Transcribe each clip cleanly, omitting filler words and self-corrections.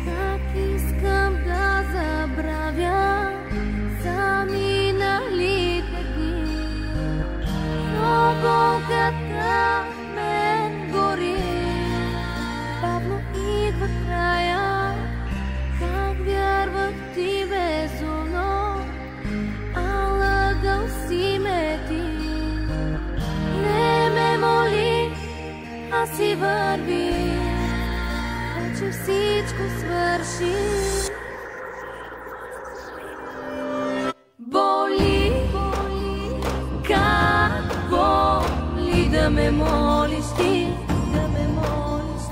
Как искам да забравя за миналите дни, но болката мен гори, бавно идва края. Как вярвах ти безумно, а лъгал си ме ти. Не ме моли, а си върви, вече всичко свърши. Боли, как боли да ме молиш ти,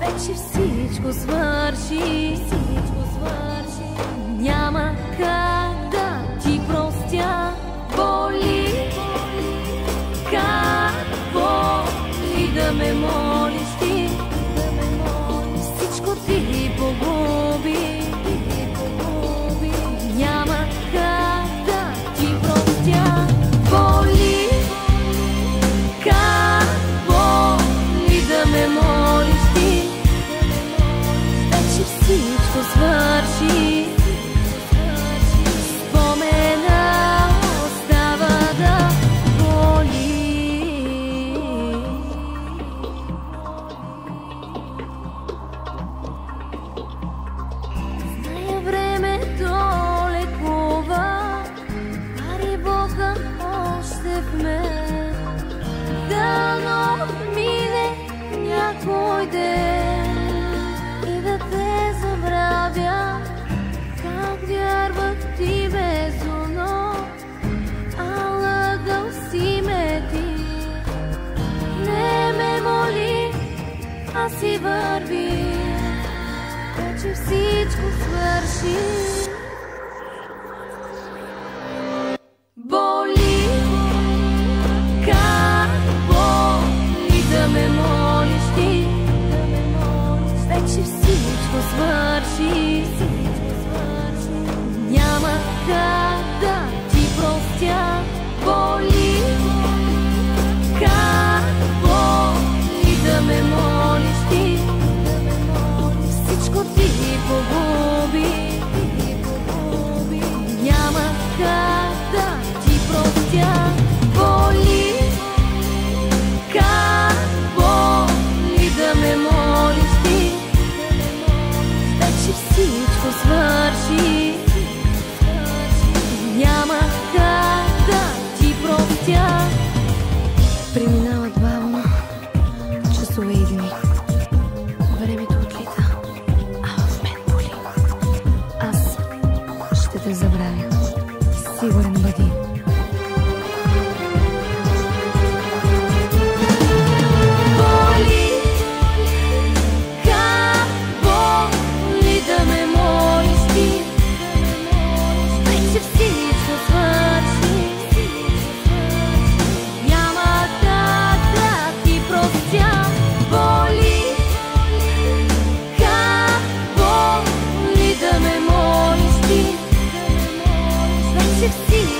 вече всичко свърши. Няма как да ти простя. Боли, как боли да ме молиш ти, всичко ти погуби. Няма как да ти простя. Боли, как боли да ме молиш ти, вече всичко свърши. Спомена остава да боли. Зная времето лекува, пари Бога още в мен. Дано мине някой ден и да те забравя. Как вярвах ти безумно, а лъгал си ме ти. Не ме моли, а си върви, вече всичко свърши. Боли, как боли да ме молиш ти, вече всичко свърши. Няма как да ти простя. Боли, как боли да ме молиш ти, всичко ти погуби. Няма как да ти простя. Боли, как боли да ме молиш ти, вече всичко свърши. Няма как да ти простя. Преминават бавно часове и дни, времето отлита, а в мен боли. Аз ще те забравя, сигурен бъди. Боли, как боли да ме молиш ти, вече всичко свърши. Няма как да ти простя. Боли, как боли да ме молиш ти, вече всичко